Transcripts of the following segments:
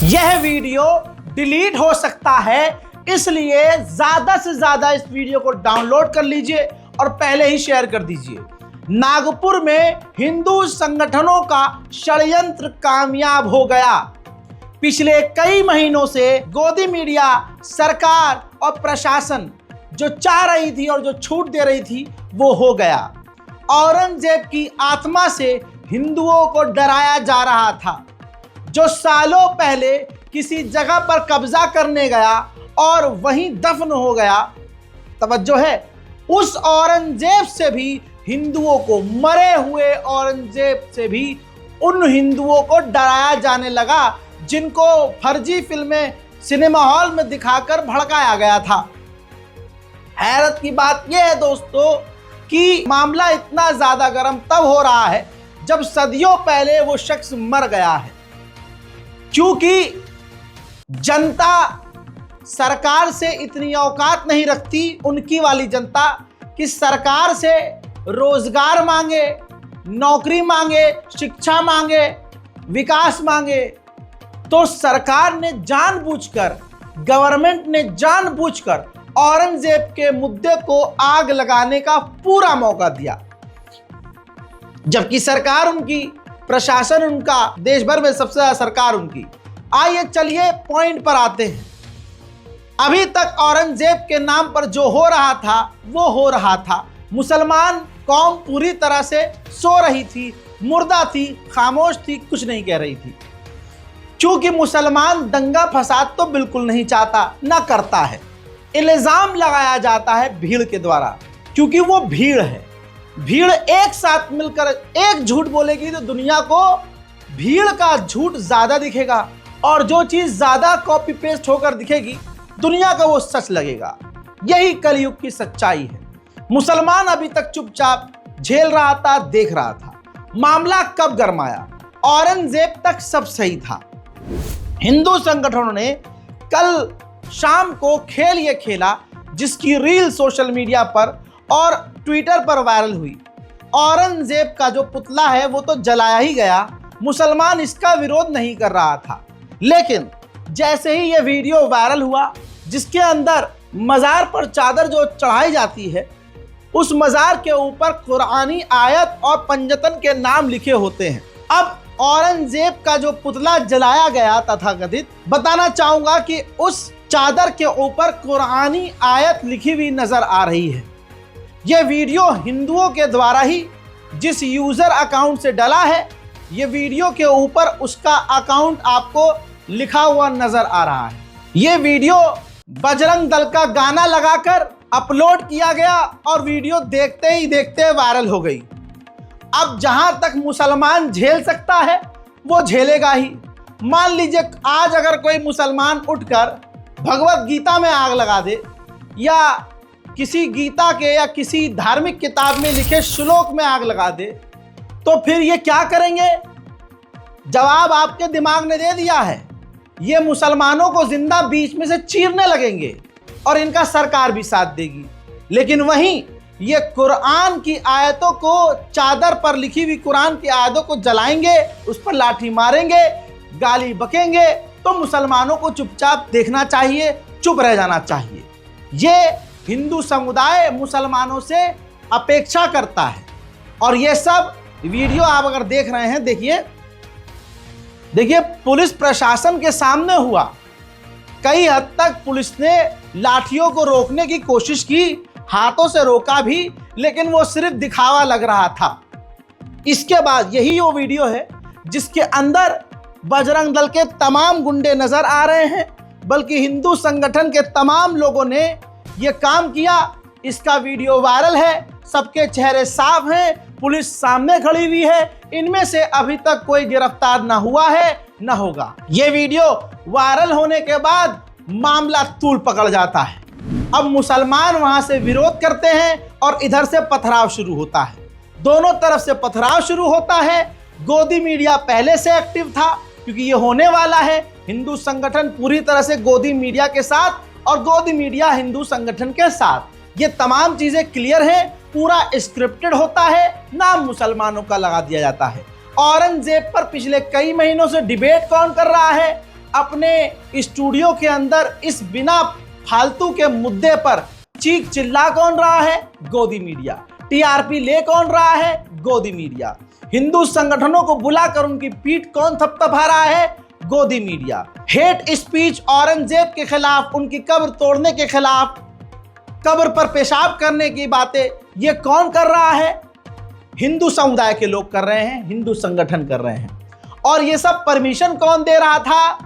यह video delete हो सकता है, इसलिए ज्यादा से ज्यादा इस वीडियो को डाउनलोड कर लीजिए और पहले ही शेयर कर दीजिए। नागपुर में हिंदू संगठनों का षड्यंत्र कामयाब हो गया। पिछले कई महीनों से गोदी मीडिया, सरकार और प्रशासन जो चाह रही थी और जो छूट दे रही थी वो हो गया। औरंगजेब की आत्मा से हिंदुओं को डराया जा रहा था, जो सालों पहले किसी जगह पर कब्जा करने गया और वहीं दफन हो गया। तवज्जो है, उस औरंगजेब से भी हिंदुओं को, मरे हुए औरंगजेब से भी उन हिंदुओं को डराया जाने लगा जिनको फर्जी फिल्में सिनेमा हॉल में दिखाकर भड़काया गया था। हैरत की बात यह है दोस्तों कि मामला इतना ज्यादा गर्म तब हो रहा है जब सदियों पहले वो शख्स मर गया है, क्योंकि जनता सरकार से इतनी औकात नहीं रखती, उनकी वाली जनता, कि सरकार से रोजगार मांगे, नौकरी मांगे, शिक्षा मांगे, विकास मांगे। तो सरकार ने जानबूझकर, गवर्नमेंट ने जानबूझकर औरंगजेब के मुद्दे को आग लगाने का पूरा मौका दिया, जबकि सरकार उनकी, प्रशासन उनका, देश भर में सबसे ज्यादा सरकार उनकी। आइए चलिए पॉइंट पर आते हैं। अभी तक औरंगजेब के नाम पर जो हो रहा था वो हो रहा था। मुसलमान कौम पूरी तरह से सो रही थी, मुर्दा थी, खामोश थी, कुछ नहीं कह रही थी, क्योंकि मुसलमान दंगा फसाद तो बिल्कुल नहीं चाहता, ना करता है। इल्जाम लगाया जाता है भीड़ के द्वारा, क्योंकि वो भीड़ है। भीड़ एक साथ मिलकर एक झूठ बोलेगी तो दुनिया को भीड़ का झूठ ज्यादा दिखेगा, और जो चीज ज्यादा कॉपी पेस्ट होकर दिखेगी दुनिया का वो सच लगेगा। यही कलयुग की सच्चाई है। मुसलमान अभी तक चुपचाप झेल रहा था, देख रहा था। मामला कब गरमाया? औरंगजेब तक सब सही था। हिंदू संगठनों ने कल शाम को खेल ये खेला जिसकी रील सोशल मीडिया पर और ट्विटर पर वायरल हुई। औरंगजेब का जो पुतला है वो तो जलाया ही गया, मुसलमान इसका विरोध नहीं कर रहा था। लेकिन जैसे ही ये वीडियो वायरल हुआ, जिसके अंदर मज़ार पर चादर जो चढ़ाई जाती है, उस मज़ार के ऊपर कुरानी आयत और पंजतन के नाम लिखे होते हैं। अब औरंगजेब का जो पुतला जलाया गया तथाकथित, बताना चाहूंगा कि उस चादर के ऊपर कुरानी आयत लिखी हुई नजर आ रही है। यह वीडियो हिंदुओं के द्वारा ही जिस यूजर अकाउंट से डला है, ये वीडियो के ऊपर उसका अकाउंट आपको लिखा हुआ नजर आ रहा है। ये वीडियो बजरंग दल का गाना लगाकर अपलोड किया गया और वीडियो देखते ही देखते वायरल हो गई। अब जहां तक मुसलमान झेल सकता है वो झेलेगा ही। मान लीजिए आज अगर कोई मुसलमान उठकर भगवत गीता में आग लगा दे, या किसी गीता के या किसी धार्मिक किताब में लिखे श्लोक में आग लगा दे, तो फिर ये क्या करेंगे? जवाब आपके दिमाग ने दे दिया है। ये मुसलमानों को जिंदा बीच में से चीरने लगेंगे और इनका सरकार भी साथ देगी। लेकिन वहीं ये कुरान की आयतों को, चादर पर लिखी हुई कुरान की आयतों को जलाएंगे, उस पर लाठी मारेंगे, गाली बकेंगे। तो मुसलमानों को चुपचाप देखना चाहिए, चुप रह जाना चाहिए। ये हिंदू समुदाय मुसलमानों से अपेक्षा करता है। और ये सब वीडियो आप अगर देख रहे हैं, देखिए पुलिस प्रशासन के सामने हुआ। कई हद तक पुलिस ने लाठियों को रोकने की कोशिश की, हाथों से रोका भी, लेकिन वो सिर्फ दिखावा लग रहा था। इसके बाद यही वो वीडियो है जिसके अंदर बजरंग दल के तमाम गुंडे नजर आ रहे हैं, बल्कि हिंदू संगठन के तमाम लोगों ने ये काम किया। इसका वीडियो वायरल है, सबके चेहरे साफ हैं, पुलिस सामने खड़ी हुई है। इनमें से अभी तक कोई गिरफ्तार ना हुआ है, ना होगा। ये वीडियो वायरल होने के बाद मामला तूल पकड़ जाता है। अब मुसलमान वहां से विरोध करते हैं और इधर से पथराव शुरू होता है। दोनों तरफ से पथराव शुरू होता है। गोदी मीडिया पहले से एक्टिव था, क्योंकि ये होने वाला है। हिंदू संगठन पूरी तरह से गोदी मीडिया के साथ और गोदी मीडिया हिंदू संगठन के साथ। ये तमाम चीजें क्लियर हैं, पूरा स्क्रिप्टेड होता है, नाम मुसलमानों का लगा दिया जाता है। औरंगजेब पर पिछले कई महीनों से डिबेट कौन कर रहा है? अपने स्टूडियो के अंदर इस बिना फालतू के मुद्दे पर चीख चिल्ला कौन रहा है? गोदी मीडिया। टीआरपी ले कौन रहा है? गोदी मीडिया। हिंदू संगठनों को बुलाकर उनकी पीठ कौन थपथपा रहा है? गोदी मीडिया। हेट स्पीच औरंगजेब के खिलाफ, उनकी कब्र तोड़ने के खिलाफ, कब्र पर पेशाब करने की बातें ये कौन कर रहा है? हिंदू समुदाय के लोग कर रहे हैं, हिंदू संगठन कर रहे हैं। और ये सब परमिशन कौन दे रहा था?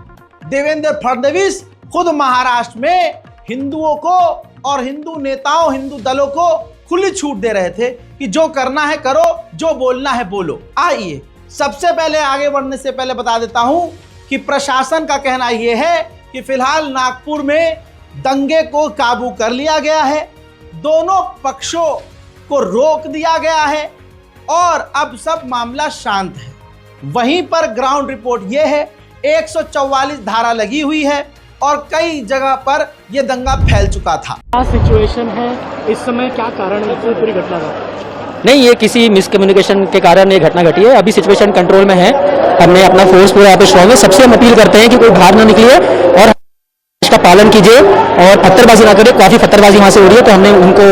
देवेंद्र फडणवीस खुद महाराष्ट्र में हिंदुओं को और हिंदू नेताओं, हिंदू दलों को खुली छूट दे रहे थे कि जो करना है करो, जो बोलना है बोलो। आइए सबसे पहले आगे बढ़ने से पहले बता देता हूं कि प्रशासन का कहना यह है कि फिलहाल नागपुर में दंगे को काबू कर लिया गया है, दोनों पक्षों को रोक दिया गया है और अब सब मामला शांत है। वहीं पर ग्राउंड रिपोर्ट यह है 144 धारा लगी हुई है और कई जगह पर यह दंगा फैल चुका था। क्या सिचुएशन है इस समय, क्या कारण है पूरी घटना का? नहीं, ये किसी मिसकम्युनिकेशन के कारण ये घटना घटी है। अभी सिचुएशन कंट्रोल में है, हमने अपना फोर्स पूरा यहाँ पे स्ट्रॉन्ग है। सबसे हम अपील करते हैं कि कोई बाहर ना निकलिए और इसका पालन कीजिए और पत्थरबाजी ना करिए। काफी पत्थरबाजी वहाँ से हो रही है, तो हमने उनको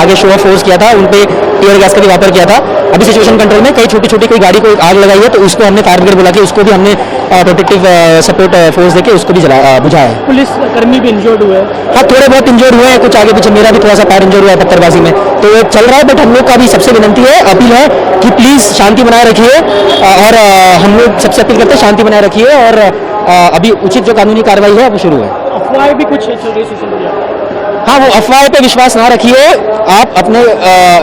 आगे शो ऑफ फोर्स किया था, उन पे टीयर गैस का भी वापर किया था। अभी सिचुएशन कंट्रोल में। कई छोटी छोटी कोई गाड़ी को आग लगाई है तो उसको हमने फायर ब्रिगेड बुला के उसको भी हमने प्रोटेक्टिव सपोर्ट फोर्स देके उसको भी बुझाया है। पुलिस कर्मी भी इंजर्ड हुए हैं? हाँ, थोड़े बहुत इंजर्ड हुए हैं, कुछ आगे पीछे। मेरा भी थोड़ा सा पैर इंजर्ड हुआ है पत्थरबाजी में, तो ये चल रहा है। बट हम लोग का भी सबसे विनंती है, अपील है कि प्लीज शांति बनाए रखिए और हम लोग सबसे अपील करते हैं शांति बनाए रखिए और अभी उचित जो कानूनी कार्रवाई है वो शुरू है। अफवाहें भी कुछ चल रही सोशल मीडिया? हाँ, वो अफवाह पे विश्वास ना रखिए, आप अपने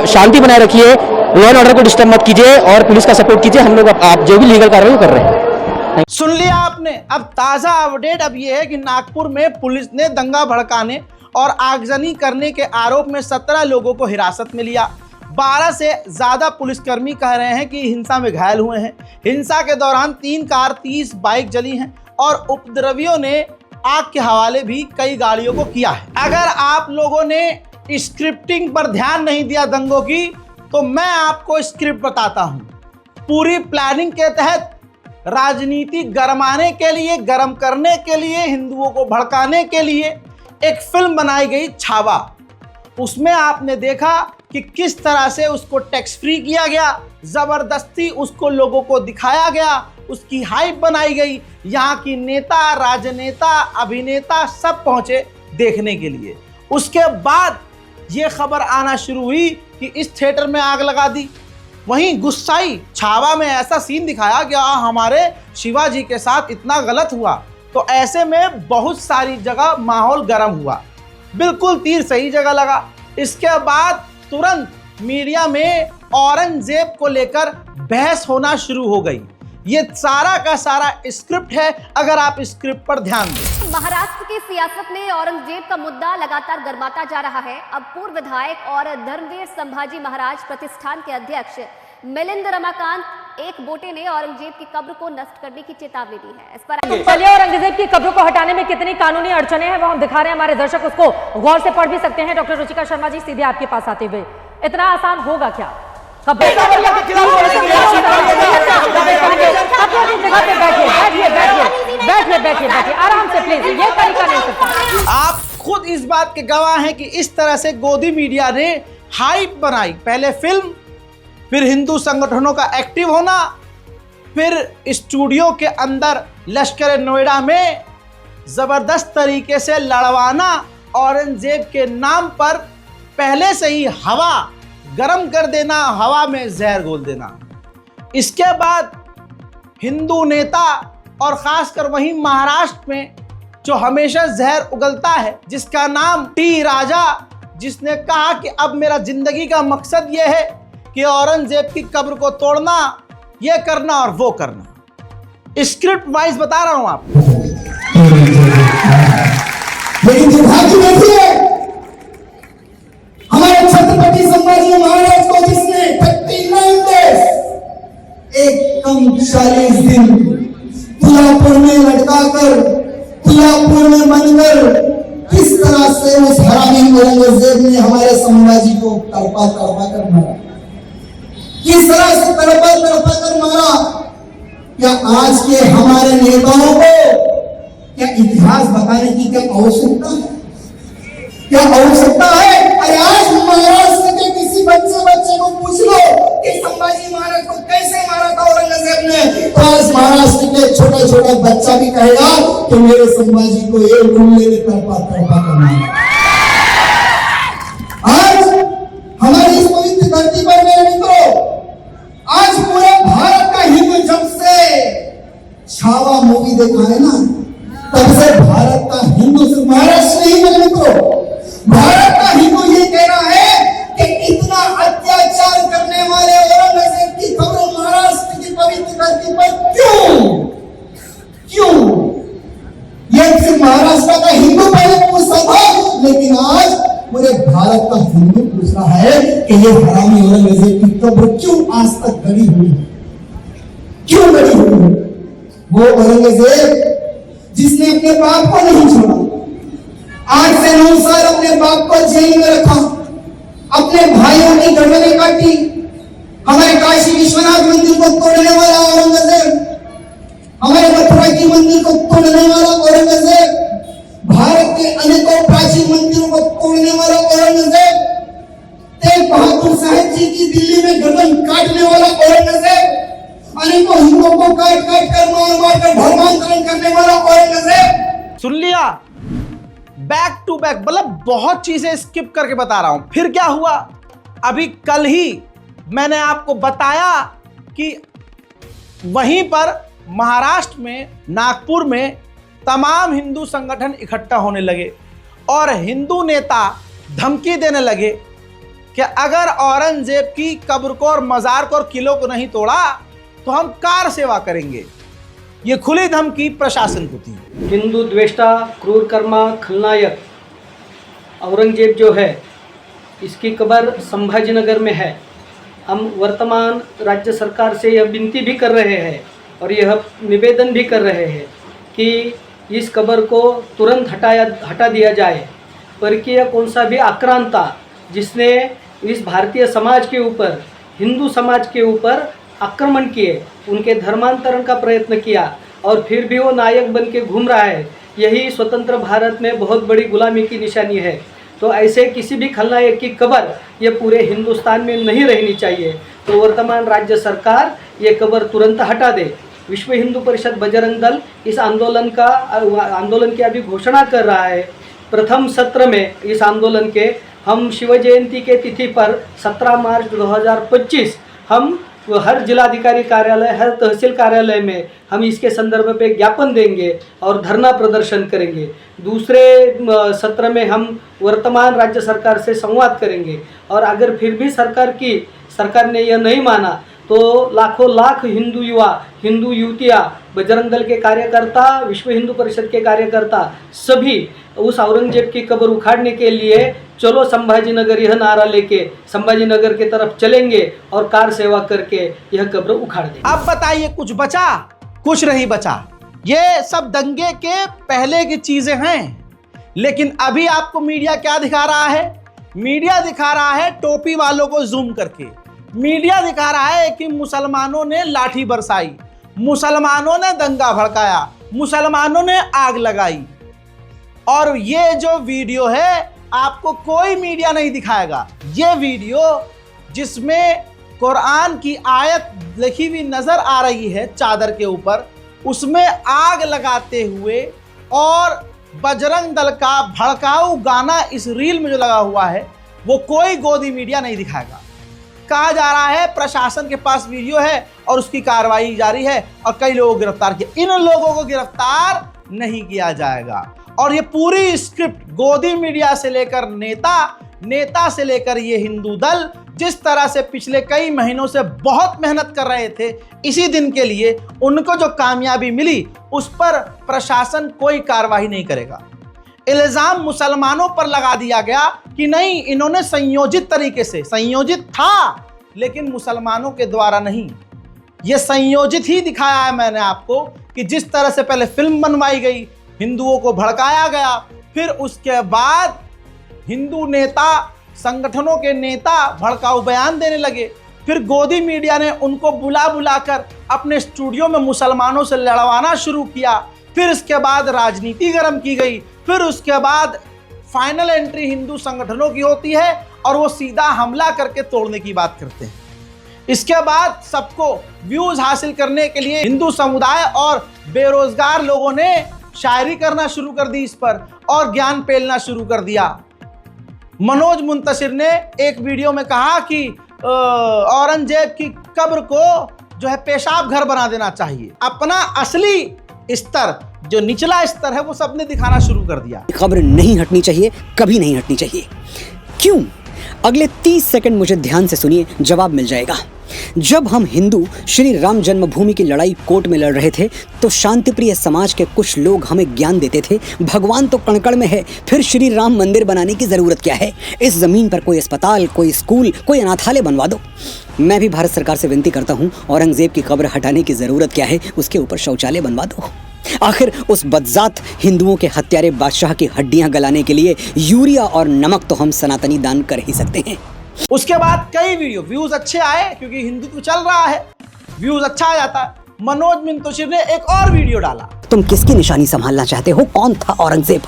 शांति बनाए रखिए, लॉ एंड ऑर्डर को डिस्टर्ब मत कीजिए और पुलिस का सपोर्ट कीजिए। हम लोग आप जो भी लीगल कार्रवाई कर रहे हैं। सुन लिया आपने। अब ताजा अपडेट अब यह है कि नागपुर में पुलिस ने दंगा भड़काने और आगजनी करने के आरोप में 17 लोगों को हिरासत में लिया। 12 से ज्यादा पुलिसकर्मी कह रहे हैं कि हिंसा में घायल हुए हैं। हिंसा के दौरान 3 कार, 30 बाइक जली हैं और उपद्रवियों ने आग के हवाले भी कई गाड़ियों को किया है। अगर आप लोगों ने स्क्रिप्टिंग पर ध्यान नहीं दिया दंगों की, तो मैं आपको स्क्रिप्ट बताता हूं। पूरी प्लानिंग के तहत राजनीति गरमाने के लिए, गरम करने के लिए, हिंदुओं को भड़काने के लिए एक फिल्म बनाई गई छावा। उसमें आपने देखा कि किस तरह से उसको टैक्स फ्री किया गया, जबरदस्ती उसको लोगों को दिखाया गया, उसकी हाइप बनाई गई। यहाँ की नेता, राजनेता, अभिनेता सब पहुंचे देखने के लिए। उसके बाद ये खबर आना शुरू हुई कि इस थिएटर में आग लगा दी। वहीं गुस्साई छावा में ऐसा सीन दिखाया कि हमारे शिवाजी के साथ इतना गलत हुआ। तो ऐसे में बहुत सारी जगह माहौल गर्म हुआ, बिल्कुल तीर सही जगह लगा। इसके बाद तुरंत मीडिया में औरंगजेब को लेकर बहस होना शुरू हो गई। ये सारा का सारा स्क्रिप्ट है, अगर आप स्क्रिप्ट पर ध्यान दें। महाराष्ट्र की सियासत में औरंगजेब का मुद्दा लगातार गर्माता जा रहा है। अब पूर्व विधायक और धर्मवीर संभाजी महाराज प्रतिष्ठान के अध्यक्ष मिलिंद रमाकांत एक बोटे ने औरंगजेब की कब्र को नष्ट करने की चेतावनी दी है। इस पर चलिए, औरंगजेब की कब्र को हटाने में कितनी कानूनी अड़चने हैं वो हम दिखा रहे हैं, हमारे दर्शक उसको गौर से पढ़ भी सकते हैं। डॉक्टर रुचिका शर्मा जी, सीधे आपके पास आते हुए, इतना आसान होगा क्या? बैठिए, आराम से प्लीज, ये तरीका नहीं सकता। आप खुद इस बात के गवाह हैं कि इस तरह से गोदी मीडिया ने हाइप बनाई। पहले फिल्म, फिर हिंदू संगठनों का एक्टिव होना, फिर स्टूडियो के अंदर लश्कर नोएडा में जबरदस्त तरीके से लड़वाना, औरंगजेब के नाम पर पहले से ही हवा गरम कर देना, हवा में जहर घोल देना। इसके बाद हिंदू नेता और खासकर वहीं महाराष्ट्र में जो हमेशा जहर उगलता है, जिसका नाम टी राजा, जिसने कहा कि अब मेरा जिंदगी का मकसद यह है कि औरंगजेब की कब्र को तोड़ना, ये करना और वो करना। स्क्रिप्ट वाइज बता रहा हूं आपको। लेकिन दुर्भाग्य देखिए, हमारे छत्रपति संभाजी महाराज को जिसने 39 डेज, एक कम 40 दिन तुलापुर में लटकाकर, तुलापुर में बनकर, किस तरह से उस हरामी औरंगजेब ने हमारे संभाजी को तड़पा कर मारा, किस तरह से तड़पा कर मारा। क्या आज के हमारे नेताओं को क्या इतिहास बताने की क्या आवश्यकता है? क्या आवश्यकता है? अरे आज महाराष्ट्र के किसी बच्चे को पूछ लो कि संभाजी महाराज को कैसे मारा था औरंगजेब ने, तो आज महाराष्ट्र के छोटा बच्चा भी कहेगा कि मेरे संभाजी को एक गुल्ले ने तड़पा कर मारा। आज हमारी इस पवित्र धरती पर मेरे मित्रों, आज पूरे भारत का हिंदू जब से छावा मूवी देखा है ना, तब से भारत का हिंदू, सिर्फ महाराष्ट्र नहीं मेरे मित्रों, भारत का हिंदू ये कहना है कि इतना अत्याचार करने वाले औरंगजेब की खबर महाराष्ट्र की पवित्र धरती पर क्यों? ये सिर्फ महाराष्ट्र का हिंदू पहले पूछता था, लेकिन आज पूरे भारत का हिंदू पूछ रहा है कि ये हरामी औरंगजेब की कब्र क्यों आज तक गड़ी हुई है? क्यों गड़ी हुई है? वो औरंगजेब जिसने अपने बाप को नहीं छोड़ा, 8 से 9 साल अपने बाप को जेल में रखा, अपने भाइयों की गर्दनें काटी, हमारे काशी विश्वनाथ मंदिर को तोड़ने वाला औरंगजेब, हमारे मथुरा की मंदिर को तोड़ने वाला औरंगजेब, भारत के अनेकों प्राचीन मंदिरों को तोड़ने वाला औरंगजेब, तेग बहादुर साहब जी की दिल्ली में गर्दन काटने वाला औरंगजेब, अनेकों हिंदुओं को काट कर मार कर धर्मांतरण करने वाला औरंगजेब। सुन लिया, बैक टू बैक, मतलब बहुत चीजें स्किप करके बता रहा हूं। फिर क्या हुआ, अभी कल ही मैंने आपको बताया कि वहीं पर महाराष्ट्र में नागपुर में तमाम हिंदू संगठन इकट्ठा होने लगे और हिंदू नेता धमकी देने लगे कि अगर औरंगजेब की कब्र को और मजार को और किलों को नहीं तोड़ा तो हम कार सेवा करेंगे। ये खुली धमकी प्रशासन को थी। हिंदू द्वेष्टा, क्रूर कर्मा, खलनायक औरंगजेब जो है, इसकी कब्र संभाजीनगर में है। हम वर्तमान राज्य सरकार से यह विनती भी कर रहे हैं और यह निवेदन भी कर रहे हैं कि इस कब्र को तुरंत हटा दिया जाए। परकीय कौन सा भी आक्रांता जिसने इस भारतीय समाज के ऊपर, हिंदू समाज के ऊपर आक्रमण किए, उनके धर्मांतरण का प्रयत्न किया और फिर भी वो नायक बन के घूम रहा है, यही स्वतंत्र भारत में बहुत बड़ी गुलामी की निशानी है। तो ऐसे किसी भी खलनायक की कब्र ये पूरे हिंदुस्तान में नहीं रहनी चाहिए। तो वर्तमान राज्य सरकार ये कब्र तुरंत हटा दे। विश्व हिंदू परिषद बजरंग दल इस आंदोलन की अभी घोषणा कर रहा है। प्रथम सत्र में इस आंदोलन के हम शिव जयंती के तिथि पर 17 मार्च 2025 हम हर जिलाधिकारी कार्यालय, हर तहसील कार्यालय में हम इसके संदर्भ पे ज्ञापन देंगे और धरना प्रदर्शन करेंगे। दूसरे सत्र में हम वर्तमान राज्य सरकार से संवाद करेंगे और अगर फिर भी सरकार ने यह नहीं माना तो लाखों लाख हिंदू युवा, हिंदू युवतियाँ, बजरंग दल के कार्यकर्ता, विश्व हिंदू परिषद के कार्यकर्ता सभी उस औरंगजेब की कब्र उखाड़ने के लिए चलो संभाजीनगर यह नारा लेके संभाजीनगर की तरफ चलेंगे और कार सेवा करके यह कब्र उखाड़ देंगे। अब बताइए, कुछ बचा? कुछ नहीं बचा। ये सब दंगे के पहले की चीजें हैं, लेकिन अभी आपको मीडिया क्या दिखा रहा है? मीडिया दिखा रहा है टोपी वालों को जूम करके। मीडिया दिखा रहा है कि मुसलमानों ने लाठी बरसाई, मुसलमानों ने दंगा भड़काया, मुसलमानों ने आग लगाई। और ये जो वीडियो है आपको कोई मीडिया नहीं दिखाएगा। ये वीडियो जिसमें कुरान की आयत लिखी हुई नजर आ रही है चादर के ऊपर, उसमें आग लगाते हुए और बजरंग दल का भड़काऊ गाना इस रील में जो लगा हुआ है, वो कोई गोदी मीडिया नहीं दिखाएगा। कहा जा रहा है प्रशासन के पास वीडियो है और उसकी कार्रवाई जारी है और कई लोगों को गिरफ्तार किया। इन लोगों को गिरफ्तार नहीं किया जाएगा। और ये पूरी स्क्रिप्ट गोदी मीडिया से लेकर नेता से लेकर ये हिंदू दल जिस तरह से पिछले कई महीनों से बहुत मेहनत कर रहे थे इसी दिन के लिए, उनको जो कामयाबी मिली उस पर प्रशासन कोई कार्रवाई नहीं करेगा। इल्जाम मुसलमानों पर लगा दिया गया कि नहीं, इन्होंने संयोजित तरीके से, संयोजित था लेकिन मुसलमानों के द्वारा नहीं, ये संयोजित ही दिखाया है मैंने आपको कि जिस तरह से पहले फिल्म बनवाई गई, हिंदुओं को भड़काया गया, फिर उसके बाद हिंदू नेता, संगठनों के नेता भड़काऊ बयान देने लगे, फिर गोदी मीडिया ने उनको बुला कर अपने स्टूडियो में मुसलमानों से लड़वाना शुरू किया, फिर इसके बाद राजनीति गर्म की गई, फिर उसके बाद फाइनल एंट्री हिंदू संगठनों की होती है और वो सीधा हमला करके तोड़ने की बात करते हैं। इसके बाद सबको व्यूज हासिल करने के लिए हिंदू समुदाय और बेरोजगार लोगों ने शायरी करना शुरू कर दी इस पर और ज्ञान फैलाना शुरू कर दिया। मनोज मुंतशिर ने एक वीडियो में कहा कि औरंगजेब की कब्र को जो है पेशाब घर बना देना चाहिए। अपना असली स्तर, जो निचला स्तर है, वो सबने दिखाना शुरू कर दिया। खबर नहीं हटनी चाहिए, कभी नहीं हटनी चाहिए। क्यों? अगले 30 सेकंड मुझे ध्यान से सुनिए, जवाब मिल जाएगा। जब हम हिंदू श्री राम जन्मभूमि की लड़ाई कोर्ट में लड़ रहे थे तो शांतिप्रिय समाज के कुछ लोग हमें ज्ञान देते थे, भगवान तो कणकण में है, फिर श्री राम मंदिर बनाने की जरूरत क्या है? इस जमीन पर कोई अस्पताल, कोई स्कूल, कोई अनाथालय बनवा दो। मैं भी भारत सरकार से विनती करता हूँ, औरंगजेब की कब्र हटाने की जरूरत क्या है? उसके ऊपर शौचालय बनवा दो। आखिर उस बदजात हिंदुओं के हत्यारे बादशाह की हड्डियां गलाने के लिए यूरिया और नमक तो हम सनातनी दान कर ही सकते हैं। उसके बाद कई वीडियो व्यूज अच्छे आए क्योंकि हिंदुत्व चल रहा है, व्यूज अच्छा आ जाता है। मनोज मुंतशिर ने एक और वीडियो डाला। तुम किसकी निशानी संभालना चाहते हो? कौन था औरंगजेब?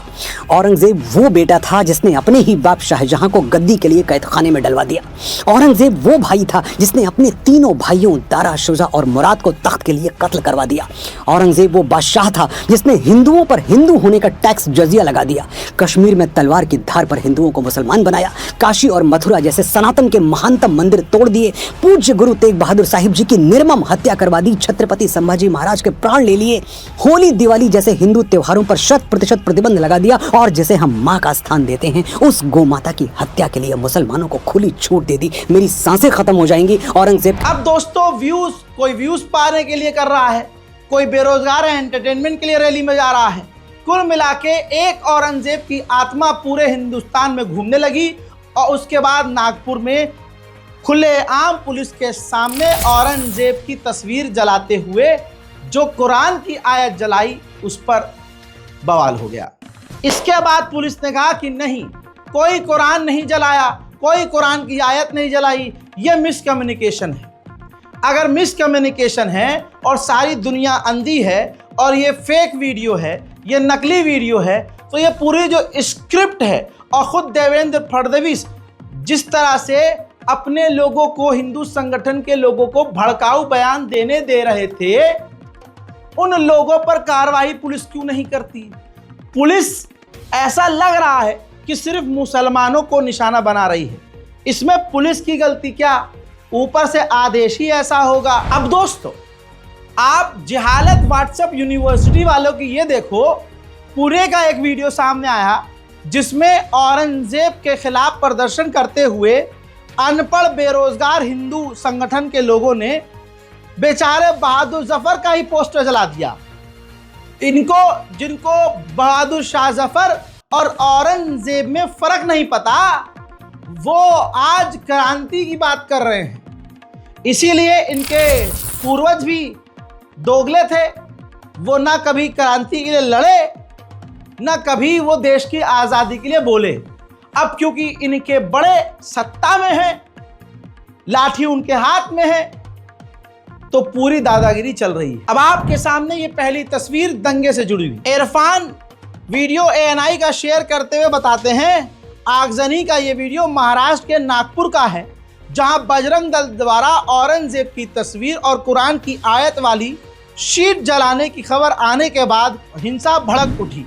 औरंगजेब वो बेटा था जिसने अपने ही बाप शाहजहां को गद्दी के लिए कैद खाने में डलवा दिया। औरंगजेब वो भाई था जिसने अपने तीनों भाइयों दारा, शुजा और मुराद को तख्त के लिए कत्ल करवा दिया। औरंगजेब वो बादशाह था जिसने हिंदुओं पर हिंदू होने का टैक्स जजिया लगा दिया। कश्मीर में तलवार की धार पर हिंदुओं को मुसलमान बनाया। काशी और मथुरा जैसे सनातन के महानतम मंदिर तोड़ दिए। पूज्य गुरु तेग बहादुर साहिब जी की निर्मम हत्या करवा दी। छत्रपति संभाजी महाराज के प्राण ले लिए। होली दिवाली जैसे हिंदू त्योहारों पर 100% प्रतिबंध लगा दिया और जिसे हम मां का स्थान देते हैं, उस गौ माता की हत्या के लिए मुसलमानों को खुली छूट दे दी। मेरी सांसें खत्म हो जाएंगी। औरंगजेब अब दोस्तों व्यूज, कोई व्यूज पाने के लिए कर रहा है, कोई बेरोजगार है, एंटरटेनमेंट के लिए रैली में जा रहा है। कुल मिला के एक औरंगजेब की आत्मा पूरे हिंदुस्तान में घूमने लगी और उसके बाद नागपुर में खुलेआम पुलिस के सामने औरंगजेब की तस्वीर जलाते हुए जो कुरान की आयत जलाई, उस पर बवाल हो गया। इसके बाद पुलिस ने कहा कि नहीं, कोई कुरान नहीं जलाया, कोई कुरान की आयत नहीं जलाई, यह मिसकम्युनिकेशन है। अगर मिसकम्युनिकेशन है और सारी दुनिया अंधी है और ये फेक वीडियो है, ये नकली वीडियो है, तो ये पूरी जो स्क्रिप्ट है और खुद देवेंद्र फडणवीस जिस तरह से अपने लोगों को, हिंदू संगठन के लोगों को भड़काऊ बयान देने दे रहे थे, उन लोगों पर कार्रवाई पुलिस क्यों नहीं करती? पुलिस ऐसा लग रहा है कि सिर्फ मुसलमानों को निशाना बना रही है। इसमें पुलिस की गलती क्या? ऊपर से आदेश ही ऐसा होगा। अब दोस्तों, आप जहालत व्हाट्सएप यूनिवर्सिटी वालों की ये देखो, पूरे का एक वीडियो सामने आया जिसमें औरंगजेब के खिलाफ प्रदर्शन करते हुए अनपढ़ बेरोजगार हिंदू संगठन के लोगों ने बेचारे बहादुर जफर का ही पोस्टर जला दिया। जिनको बहादुर शाह जफर और औरंगजेब में फर्क नहीं पता, वो आज क्रांति की बात कर रहे हैं। इसीलिए इनके पूर्वज भी दोगले थे। वो ना कभी क्रांति के लिए लड़े, ना कभी वो देश की आज़ादी के लिए बोले। अब क्योंकि इनके बड़े सत्ता में हैं, लाठी उनके हाथ में है, तो पूरी दादागिरी चल रही है। अब आपके सामने ये पहली तस्वीर दंगे से जुड़ी हुई। इरफान वीडियो ANI का शेयर करते हुए बताते हैं, आगजनी का ये वीडियो महाराष्ट्र के नागपुर का है, जहां बजरंग दल द्वारा औरंगजेब की तस्वीर और कुरान की आयत वाली शीट जलाने की खबर आने के बाद हिंसा भड़क उठी।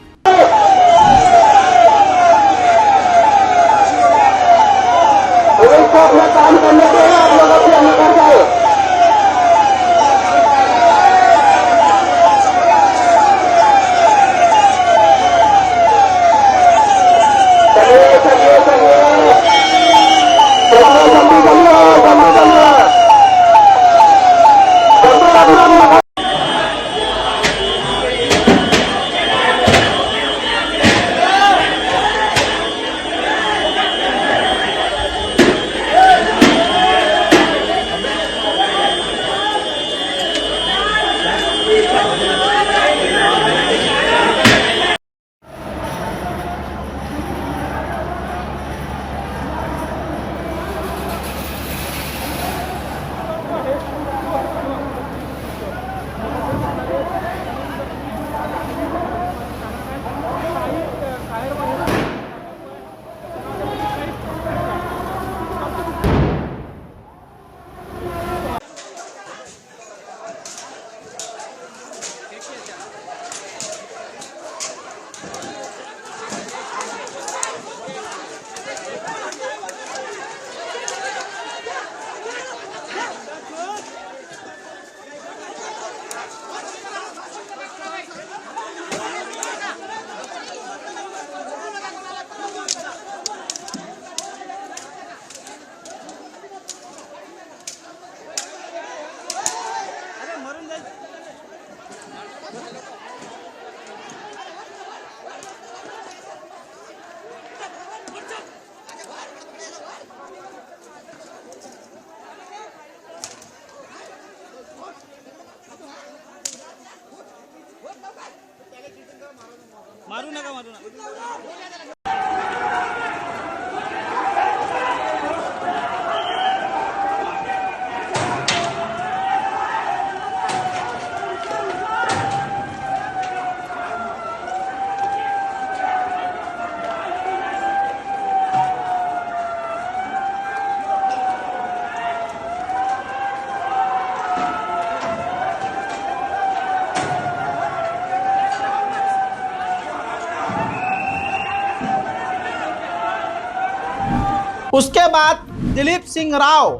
उसके बाद दिलीप सिंह राव,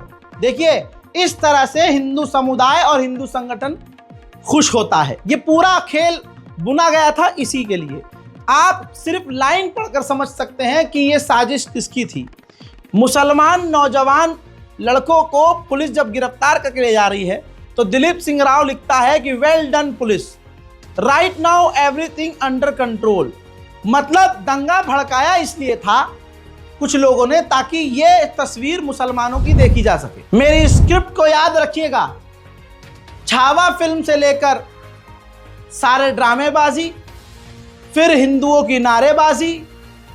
देखिए इस तरह से हिंदू समुदाय और हिंदू संगठन खुश होता है। ये पूरा खेल बुना गया था इसी के लिए। आप सिर्फ लाइन पढ़कर समझ सकते हैं कि ये साजिश किसकी थी। मुसलमान नौजवान लड़कों को पुलिस जब गिरफ्तार करके ले जा रही है तो दिलीप सिंह राव लिखता है कि well done police, right now everything under control. मतलब दंगा भड़काया इसलिए था कुछ लोगों ने ताकि ये तस्वीर मुसलमानों की देखी जा सके। मेरी स्क्रिप्ट को याद रखिएगा, छावा फिल्म से लेकर सारे ड्रामेबाजी, फिर हिंदुओं की नारेबाजी,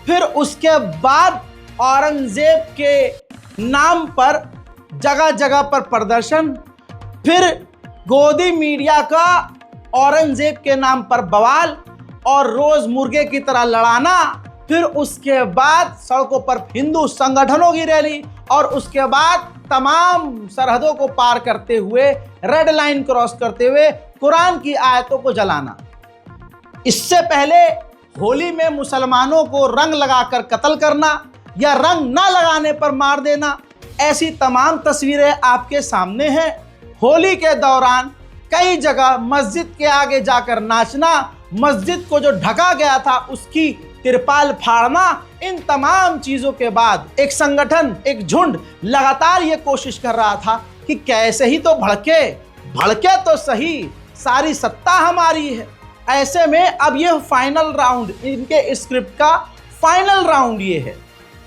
फिर उसके बाद औरंगजेब के नाम पर जगह जगह पर प्रदर्शन, फिर गोदी मीडिया का औरंगजेब के नाम पर बवाल और रोज मुर्गे की तरह लड़ाना, फिर उसके बाद सड़कों पर हिंदू संगठनों की रैली और उसके बाद तमाम सरहदों को पार करते हुए, रेड लाइन क्रॉस करते हुए कुरान की आयतों को जलाना। इससे पहले होली में मुसलमानों को रंग लगाकर कत्ल करना या रंग ना लगाने पर मार देना, ऐसी तमाम तस्वीरें आपके सामने हैं। होली के दौरान कई जगह मस्जिद के आगे जाकर नाचना, मस्जिद को जो ढका गया था उसकी तिरपाल फाड़ना, इन तमाम चीजों के बाद एक संगठन, एक झुंड लगातार ये कोशिश कर रहा था कि कैसे ही तो भड़के तो सही, सारी सत्ता हमारी है। ऐसे में अब ये फाइनल राउंड, इनके स्क्रिप्ट का फाइनल राउंड ये है।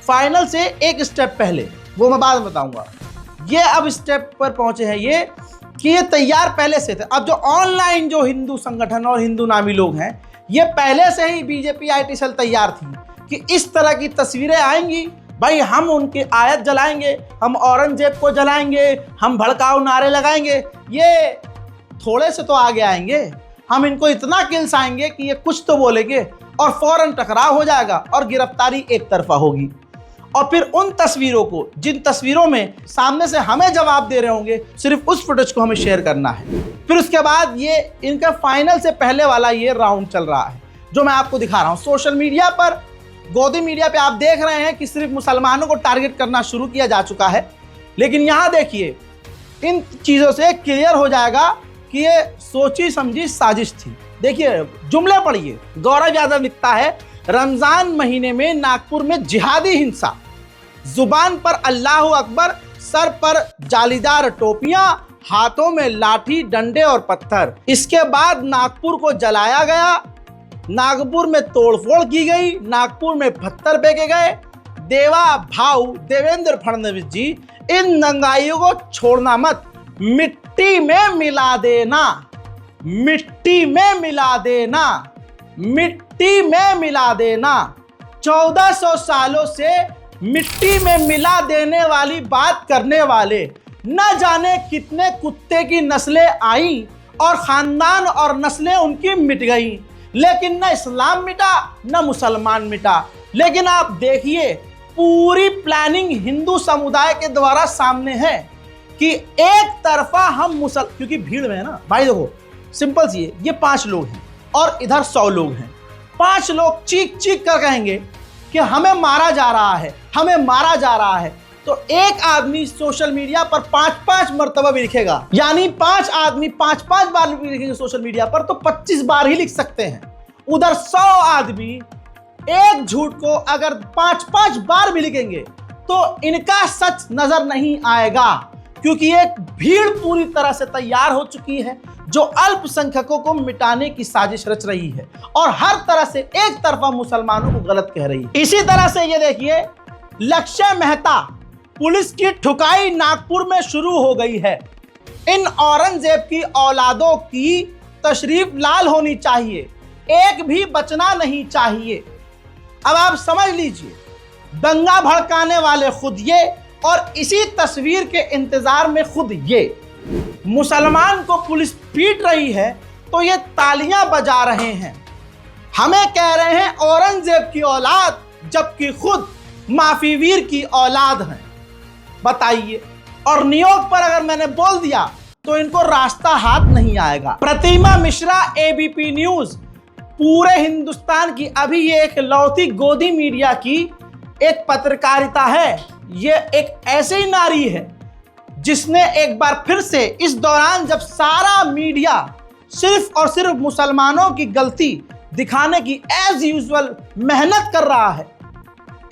फाइनल से एक स्टेप पहले, वो मैं बाद में बताऊंगा। ये अब स्टेप पर पहुंचे हैं ये कि ये तैयार पहले से थे। अब जो ऑनलाइन जो हिंदू संगठन और हिंदू नामी लोग हैं, ये पहले से ही बीजेपी IT सेल तैयार थी कि इस तरह की तस्वीरें आएंगी, भाई हम उनकी आयत जलाएंगे, हम औरंगजेब को जलाएंगे, हम भड़काऊ नारे लगाएंगे। ये थोड़े से तो आगे आएंगे, हम इनको इतना किलसाएंगे कि ये कुछ तो बोलेंगे और फौरन टकराव हो जाएगा और गिरफ्तारी एक तरफा होगी। और फिर उन तस्वीरों को, जिन तस्वीरों में सामने से हमें जवाब दे रहे होंगे, सिर्फ उस फुटेज को हमें शेयर करना है। फिर उसके बाद ये इनका फाइनल से पहले वाला ये राउंड चल रहा है जो मैं आपको दिखा रहा हूँ। सोशल मीडिया पर, गोदी मीडिया पे आप देख रहे हैं कि सिर्फ मुसलमानों को टारगेट करना शुरू किया जा चुका है, लेकिन यहाँ देखिए इन चीज़ों से क्लियर हो जाएगा कि ये सोची समझी साजिश थी। देखिए जुमले पढ़िए। गौरव यादव लिखता है, रमजान महीने में नागपुर में जिहादी हिंसा, जुबान पर अल्लाह अकबर, सर पर जालीदार टोपियां, हाथों में लाठी डंडे और पत्थर। इसके बाद नागपुर को जलाया गया, नागपुर में तोड़फोड़ की गई, नागपुर में पत्थर फेंके गए। देवा भाऊ देवेंद्र फडणवीस जी, इन दंगाइयों को छोड़ना मत, मिट्टी में मिला देना, मिट्टी में मिला देना, मिट्टी में मिला देना। 1400 सालों से मिट्टी में मिला देने वाली बात करने वाले न जाने कितने कुत्ते की नस्लें आई और खानदान और नस्लें उनकी मिट गई, लेकिन न इस्लाम मिटा न मुसलमान मिटा। लेकिन आप देखिए पूरी प्लानिंग हिंदू समुदाय के द्वारा सामने है कि एक तरफा हम क्योंकि भीड़ में है ना भाई, देखो सिंपल सी है, ये 5 लोग हैं और इधर 100 लोग हैं। 5 लोग चीख चीख कर कहेंगे कि हमें मारा जा रहा है, हमें मारा जा रहा है, तो एक आदमी सोशल मीडिया पर 5-5 मरतबा भी लिखेगा, यानी 5 आदमी 5-5 बार भी लिखेंगे सोशल मीडिया पर, तो 25 बार ही लिख सकते हैं। उधर 100 आदमी एक झूठ को अगर 5-5 बार भी लिखेंगे तो इनका सच नजर नहीं आएगा, क्योंकि एक भीड़ पूरी तरह से तैयार हो चुकी है जो अल्पसंख्यकों को मिटाने की साजिश रच रही है और हर तरह से एक तरफा मुसलमानों को गलत कह रही है। इसी तरह से ये देखिए, लक्ष्य मेहता, पुलिस की ठुकाई नागपुर में शुरू हो गई है। इन औरंगजेब की औलादों की तशरीफ लाल होनी चाहिए, एक भी बचना नहीं चाहिए। अब आप समझ लीजिए, दंगा भड़काने वाले खुद ये, और इसी तस्वीर के इंतजार में खुद ये। मुसलमान को पुलिस पीट रही है तो ये तालियां बजा रहे हैं, हमें कह रहे हैं औरंगजेब की औलाद, जबकि खुद माफीवीर की औलाद हैं। बताइए, और नियोग पर अगर मैंने बोल दिया तो इनको रास्ता हाथ नहीं आएगा। प्रतिमा मिश्रा, एबीपी न्यूज, पूरे हिंदुस्तान की अभी ये एक लौती गोदी मीडिया की एक पत्रकारिता है। ये एक ऐसी नारी है जिसने एक बार फिर से इस दौरान जब सारा मीडिया सिर्फ और सिर्फ मुसलमानों की गलती दिखाने की एज यूजुअल मेहनत कर रहा है,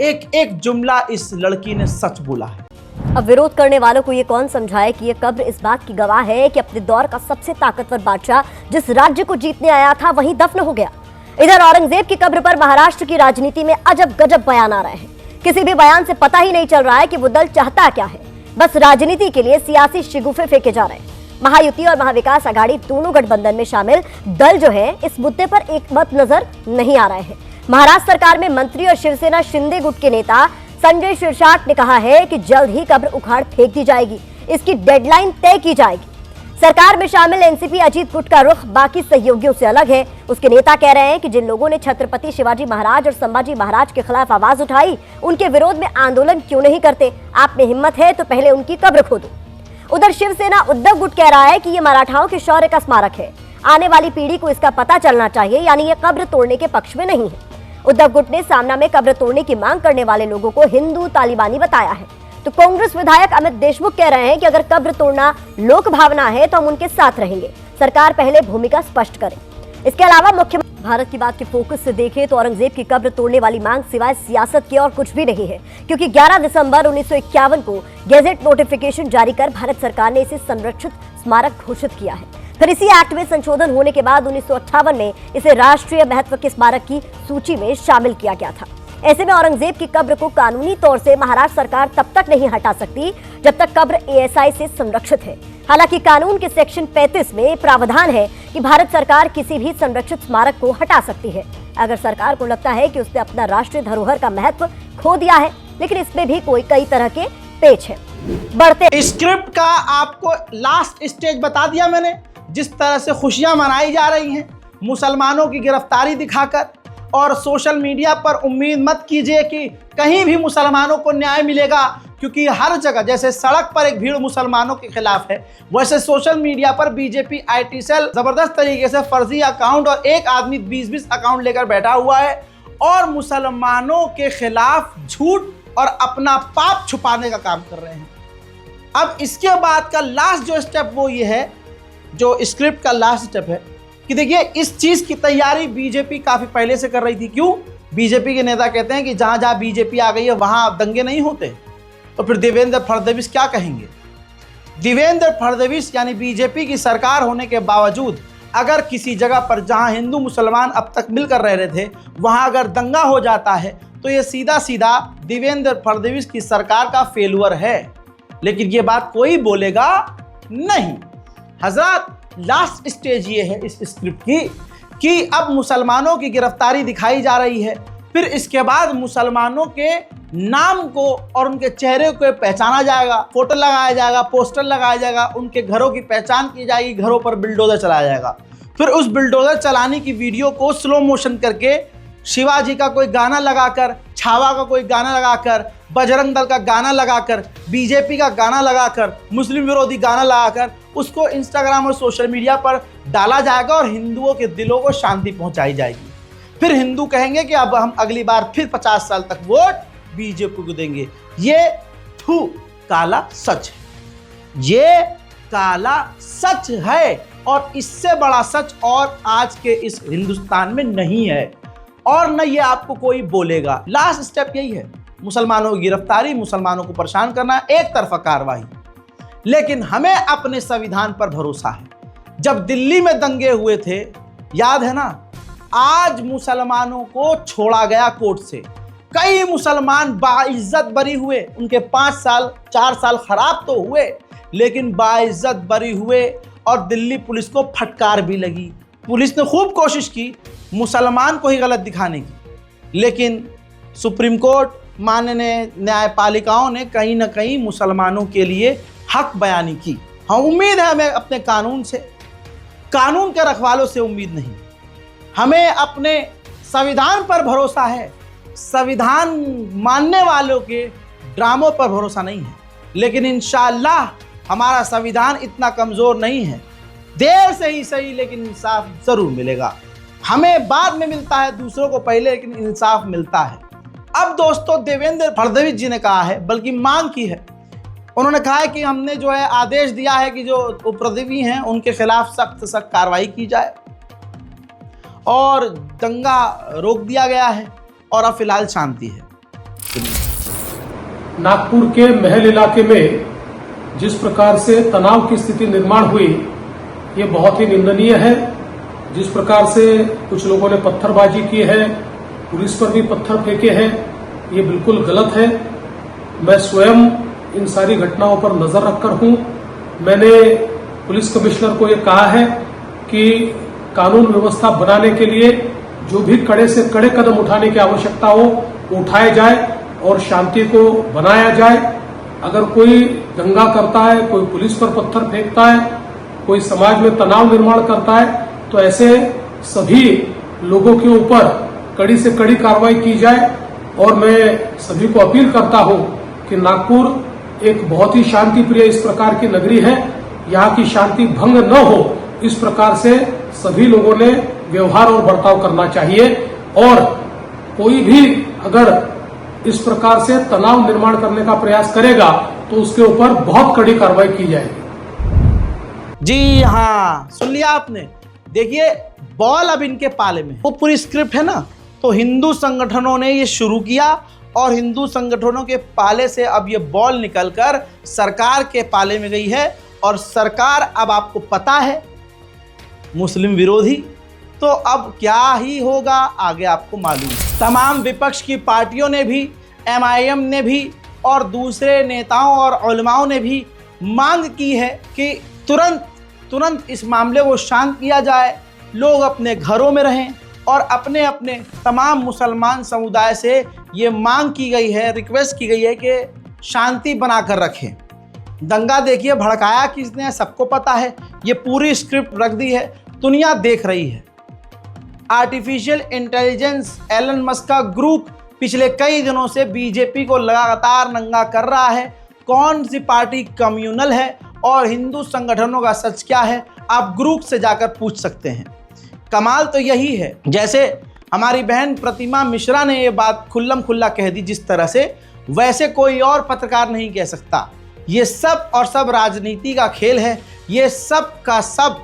एक एक जुमला इस लड़की ने सच बोला है। अब विरोध करने वालों को ये कौन समझाए कि ये कब्र इस बात की गवाह है कि अपने दौर का सबसे ताकतवर बादशाह जिस राज्य को जीतने आया था वहीं दफन हो गया। इधर औरंगजेब की कब्र पर महाराष्ट्र की राजनीति में अजब गजब बयान आ रहे हैं। किसी भी बयान से पता ही नहीं चल रहा है कि वो दल चाहता क्या है। बस राजनीति के लिए सियासी शिगुफे फेंके जा रहे हैं। महायुति और महाविकास आघाड़ी दोनों गठबंधन में शामिल दल जो है इस मुद्दे पर एक मत नजर नहीं आ रहे हैं। महाराष्ट्र सरकार में मंत्री और शिवसेना शिंदे गुट के नेता संजय शिरसाट ने कहा है कि जल्द ही कब्र उखाड़ फेंक दी जाएगी, इसकी डेडलाइन तय की जाएगी। सरकार में शामिल एनसीपी अजीत गुट का रुख बाकी सहयोगियों से अलग है। उसके नेता कह रहे हैं कि जिन लोगों ने छत्रपति शिवाजी महाराज और संभाजी महाराज के खिलाफ आवाज उठाई, उनके विरोध में आंदोलन क्यों नहीं करते? आप में हिम्मत है तो पहले उनकी कब्र खोदो। उधर शिवसेना उद्धव गुट कह रहा है कि ये मराठाओं के शौर्य का स्मारक है, आने वाली पीढ़ी को इसका पता चलना चाहिए, यानी ये कब्र तोड़ने के पक्ष में नहीं है। उद्धव गुट ने सामना में कब्र तोड़ने की मांग करने वाले लोगों को हिंदू तालिबानी बताया है। तो कांग्रेस विधायक अमित देशमुख कह रहे हैं कि अगर कब्र तोड़ना लोक भावना है तो हम उनके साथ रहेंगे, सरकार पहले भूमिका स्पष्ट करे। इसके अलावा मुख्यमंत्री भारत की बात के फोकस से देखें तो औरंगजेब की कब्र तोड़ने वाली मांग सिवाय सियासत के और कुछ भी नहीं है, क्योंकि 11 दिसंबर 1951 को गैजेट नोटिफिकेशन जारी कर भारत सरकार ने इसे संरक्षित स्मारक घोषित किया है। फिर इसी एक्ट में संशोधन होने के बाद 1958 में इसे राष्ट्रीय महत्व के स्मारक की सूची में शामिल किया गया था। ऐसे में औरंगजेब की कब्र को कानूनी तौर से महाराष्ट्र सरकार तब तक नहीं हटा सकती जब तक कब्र एएसआई से संरक्षित है। हालांकि कानून के सेक्शन 35 में प्रावधान है कि भारत सरकार किसी भी संरक्षित स्मारक को हटा सकती है अगर सरकार को लगता है कि उसने अपना राष्ट्रीय धरोहर का महत्व खो दिया है। लेकिन इसमें भी कई तरह के पेच है। बढ़ते स्क्रिप्ट का आपको लास्ट स्टेज बता दिया मैंने। जिस तरह से खुशियां मनाई जा रही हैं मुसलमानों की गिरफ्तारी दिखाकर, और सोशल मीडिया पर उम्मीद मत कीजिए कि कहीं भी मुसलमानों को न्याय मिलेगा, क्योंकि हर जगह जैसे सड़क पर एक भीड़ मुसलमानों के खिलाफ है, वैसे सोशल मीडिया पर बीजेपी आईटी सेल जबरदस्त तरीके से फर्जी अकाउंट और एक आदमी 20-20 अकाउंट लेकर बैठा हुआ है और मुसलमानों के खिलाफ झूठ और अपना पाप छुपाने का काम कर रहे हैं। अब इसके बाद का लास्ट जो स्टेप वो ये है, जो स्क्रिप्ट का लास्ट स्टेप है कि देखिए इस चीज़ की तैयारी बीजेपी काफ़ी पहले से कर रही थी। क्यों? बीजेपी के नेता कहते हैं कि जहाँ जहाँ बीजेपी आ गई है वहाँ दंगे नहीं होते। तो फिर देवेंद्र फडणवीस क्या कहेंगे? देवेंद्र फडणवीस यानी बीजेपी की सरकार होने के बावजूद अगर किसी जगह पर जहाँ हिंदू मुसलमान अब तक मिलकर रह रहे थे वहाँ अगर दंगा हो जाता है तो ये सीधा सीधा देवेंद्र फडणवीस की सरकार का फेलुअर है। लेकिन ये बात कोई बोलेगा नहीं। हजरत, लास्ट स्टेज ये है इस स्क्रिप्ट की कि अब मुसलमानों की गिरफ्तारी दिखाई जा रही है, फिर इसके बाद मुसलमानों के नाम को और उनके चेहरे को पहचाना जाएगा, फोटो लगाया जाएगा, पोस्टर लगाया जाएगा, उनके घरों की पहचान की जाएगी, घरों पर बिल्डोजर चलाया जाएगा। फिर उस बिल्डोजर चलाने की वीडियो को स्लो मोशन करके शिवाजी का कोई गाना लगाकर, छावा का कोई गाना लगाकर, बजरंग दल का गाना लगाकर, बीजेपी का गाना लगाकर, मुस्लिम विरोधी गाना लगाकर उसको इंस्टाग्राम और सोशल मीडिया पर डाला जाएगा और हिंदुओं के दिलों को शांति पहुंचाई जाएगी। फिर हिंदू कहेंगे कि अब हम अगली बार फिर 50 साल तक वोट बीजेपी को देंगे। ये काला सच है, ये काला सच है और इससे बड़ा सच और आज के इस हिंदुस्तान में नहीं है और न ये आपको कोई बोलेगा। लास्ट स्टेप यही है, मुसलमानों की गिरफ्तारी, मुसलमानों को परेशान करना, एक तरफा कार्रवाई। लेकिन हमें अपने संविधान पर भरोसा है। जब दिल्ली में दंगे हुए थे, याद है ना, आज मुसलमानों को छोड़ा गया कोर्ट से। कई मुसलमान बाइज्जत बरी हुए, उनके 5 साल 4 साल खराब तो हुए लेकिन बाइज्जत बरी हुए और दिल्ली पुलिस को फटकार भी लगी। पुलिस ने खूब कोशिश की मुसलमान को ही गलत दिखाने की, लेकिन सुप्रीम कोर्ट माननीय न्यायपालिकाओं ने कहीं ना कहीं मुसलमानों के लिए हक बयानी की। हाँ, उम्मीद है हमें अपने कानून से, कानून के रखवालों से उम्मीद नहीं, हमें अपने संविधान पर भरोसा है। संविधान मानने वालों के ड्रामों पर भरोसा नहीं है, लेकिन इंशाअल्लाह हमारा संविधान इतना कमज़ोर नहीं है। देर से ही सही लेकिन इंसाफ ज़रूर मिलेगा। हमें बाद में मिलता है, दूसरों को पहले, लेकिन इंसाफ मिलता है। अब दोस्तों, देवेंद्र फडणवीस जी ने कहा है, बल्कि मांग की है, उन्होंने कहा है कि हमने जो है आदेश दिया है कि जो उपद्रवी हैं उनके खिलाफ सख्त सख्त कार्रवाई की जाए और दंगा रोक दिया गया है और अब फिलहाल शांति है। नागपुर के महल इलाके में जिस प्रकार से तनाव की स्थिति निर्माण हुई, ये बहुत ही निंदनीय है। जिस प्रकार से कुछ लोगों ने पत्थरबाजी की है, पुलिस पर भी पत्थर फेंके हैं, ये बिल्कुल गलत है। मैं स्वयं इन सारी घटनाओं पर नजर रखकर हूं। मैंने पुलिस कमिश्नर को ये कहा है कि कानून व्यवस्था बनाने के लिए जो भी कड़े से कड़े कदम उठाने की आवश्यकता हो वो उठाए जाए और शांति को बनाया जाए। अगर कोई दंगा करता है, कोई पुलिस पर पत्थर फेंकता है, कोई समाज में तनाव निर्माण करता है, तो ऐसे सभी लोगों के ऊपर कड़ी से कड़ी कार्रवाई की जाए। और मैं सभी को अपील करता हूं कि नागपुर एक बहुत ही शांति प्रिय इस प्रकार की नगरी है, यहाँ की शांति भंग न हो, इस प्रकार से सभी लोगों ने व्यवहार और बर्ताव करना चाहिए। और कोई भी अगर इस प्रकार से तनाव निर्माण करने का प्रयास करेगा तो उसके ऊपर बहुत कड़ी कार्रवाई की जाएगी। जी हाँ, सुन लिया आपने। देखिए, बॉल अब इनके पाले में, वो पूरी स्क्रिप्ट है ना, तो हिंदू संगठनों ने ये शुरू किया और हिंदू संगठनों के पाले से अब ये बॉल निकलकर सरकार के पाले में गई है। और सरकार, अब आपको पता है, मुस्लिम विरोधी, तो अब क्या ही होगा आगे आपको मालूम है। तमाम विपक्ष की पार्टियों ने भी, MIM ने भी और दूसरे नेताओं और उलमाओं ने भी मांग की है कि तुरंत इस मामले को शांत किया जाए, लोग अपने घरों में रहें। और अपने अपने तमाम मुसलमान समुदाय से ये मांग की गई है, रिक्वेस्ट की गई है कि शांति बनाकर रखें। दंगा देखिए भड़काया किसने है, सबको पता है, ये पूरी स्क्रिप्ट रख दी है, दुनिया देख रही है। आर्टिफिशियल इंटेलिजेंस एलन मस्क का ग्रुप पिछले कई दिनों से बीजेपी को लगातार नंगा कर रहा है। कौन सी पार्टी कम्युनल है और हिंदू संगठनों का सच क्या है, आप ग्रुप से जाकर पूछ सकते हैं। कमाल तो यही है, जैसे हमारी बहन प्रतिमा मिश्रा ने ये बात खुल्लम खुल्ला कह दी जिस तरह से, वैसे कोई और पत्रकार नहीं कह सकता। ये सब और सब राजनीति का खेल है। ये सब का सब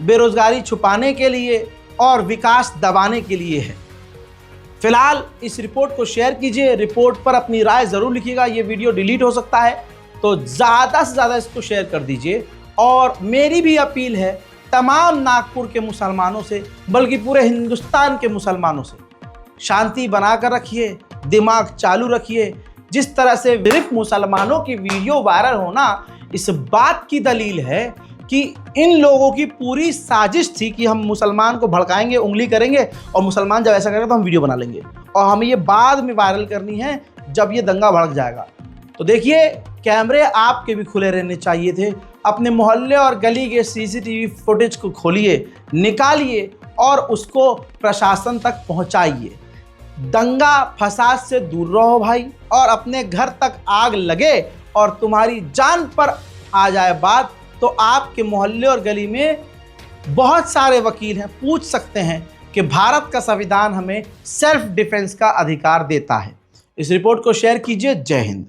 बेरोजगारी छुपाने के लिए और विकास दबाने के लिए है। फिलहाल इस रिपोर्ट को शेयर कीजिए, रिपोर्ट पर अपनी राय ज़रूर लिखिएगा। ये वीडियो डिलीट हो सकता है, तो ज़्यादा से ज़्यादा इसको शेयर कर दीजिए। और मेरी भी अपील है तमाम नागपुर के मुसलमानों से, बल्कि पूरे हिंदुस्तान के मुसलमानों से, शांति बनाकर रखिए, दिमाग चालू रखिए। जिस तरह से सिर्फ मुसलमानों की वीडियो वायरल होना इस बात की दलील है कि इन लोगों की पूरी साजिश थी कि हम मुसलमान को भड़काएंगे, उंगली करेंगे और मुसलमान जब ऐसा करेंगे तो हम वीडियो बना लेंगे और हमें ये बाद में वायरल करनी है जब ये दंगा भड़क जाएगा। तो देखिए, कैमरे आपके भी खुले रहने चाहिए थे। अपने मोहल्ले और गली के CCTV फुटेज को खोलिए, निकालिए और उसको प्रशासन तक पहुंचाइए। दंगा फसाद से दूर रहो भाई, और अपने घर तक आग लगे और तुम्हारी जान पर आ जाए बात, तो आपके मोहल्ले और गली में बहुत सारे वकील हैं, पूछ सकते हैं कि भारत का संविधान हमें सेल्फ डिफेंस का अधिकार देता है। इस रिपोर्ट को शेयर कीजिए। जय हिंद।